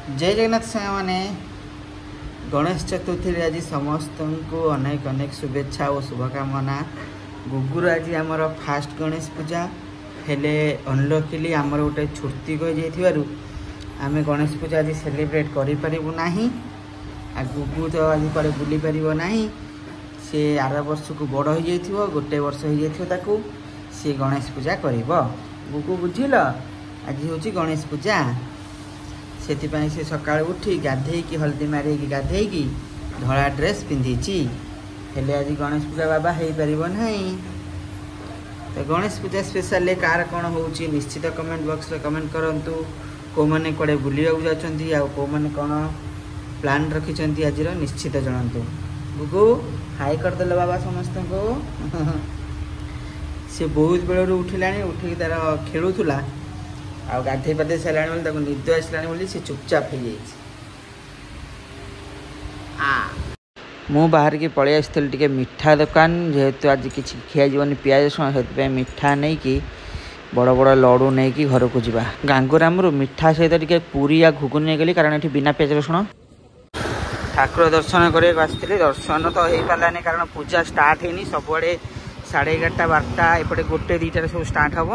जय जगन्नाथ साई मैंने गणेश चतुर्थी आज समस्त को अनेक अनेक शुभेच्छा और शुभकामना। गुगुर आज आमर फास्ट गणेश पूजा हेले अनलकिली आमर गोटे छुट्टी गई आम गणेश पूजा आज सेलिब्रेट करूँ ना। गुगु तो आज कड़े बुली पार ना, सी आर वर्ष को बड़ हो जाइए गोटे वर्ष हो जाइए सी गणेश पूजा कर गुगु बुझिल। आज हूँ गणेश पूजा से सी सका उठी गाधेकी हल्दी मारे गाधेकी धला ड्रेस पिंधि हेले आज गणेश पूजा बाबा हो पार ना। तो गणेश पूजा स्पेशल कार कौन हो निश्चित कमेंट बॉक्स रे कमेंट करंतु। को माने कड़े बुलिया जाचंती आ को माने कौन प्लान रखिचंती आज निश्चित जनातु। गुगु हाई करदेल बाबा समस्त को सी बहुत बेलू उठिला उठिक तार खेलुला आ गाधे पाधे सारा निद आसला सी चुपचाप हो जाए। मु बाहर की पलि आसती टे मिठा दुकान जेहेतु आज किसी खिया जीवन पियाज रसुण से मिठा नहीं कि बड़ बड़ लड़ू नहीं कि घर को जावा। गांगुरामु मिठा सहित टे पूरी या घुगुनी नहीं गली कारण ये बिना पियाज रसुण। ठाकुर दर्शन करने आसती दर्शन तो हो पारानी कारण पूजा स्टार्ट होनी सबुआड़े 11:30 12टा एपटे 1-2टार सब स्टार्ट हम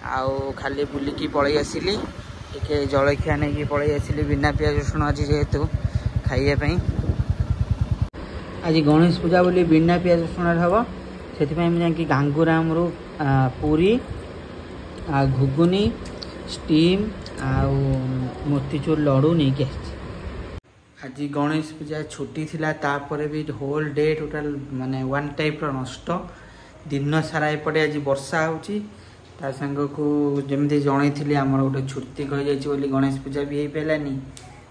आउ खाली बुलिकी पलि आसिली टे जलखिया नहीं पलि आसिली बिना पियाज रसुण आज जेहेतु खाइबापी। आज गणेश पूजा बोली बिना पियाज रसुण हम से जाकि गांगुराम पूरी आ घुगुनी स्टीम आ मोतीचूर लड़ू नहीं कि आज गणेश पूजा छुट्टी थिला तापर भी होल डे टोटाल माने वन टाइप नष्ट दिन सारा एपटे आज वर्षा होची ता संग को जमी जन आमर गोटे छुट्टी कही जाइए गणेश पूजा भी हो पारानी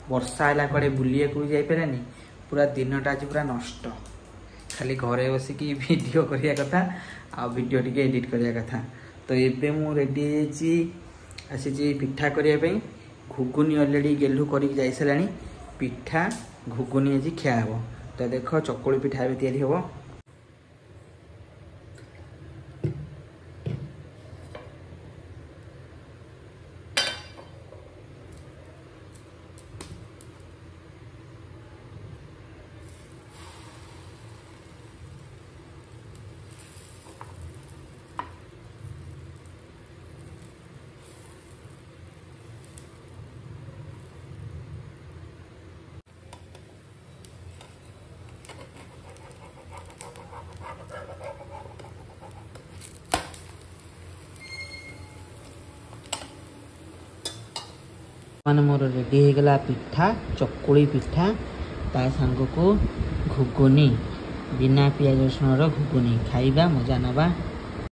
वर्षा है कड़े बुलिया को भी जापरानी पूरा दिनटा आज पूरा नष्ट खाली घरे बसिकी वीडियो करिया कथा आ वीडियो टिके एडिट करिया कथा। तो ये मु रेडी आसी पिठा करने घुगुनी अलरेडी गेलु कर जाई सारानी पिठा घुगुनी आज खिया हे। तो देख चकुली पिठा भी तैयारी हम। मान मोर रेडी हो गला पिठा चकुली पिठा ता सांग को घुगुनी बिना पियाज रसुण घुगुनी खाइबा मजा नवा।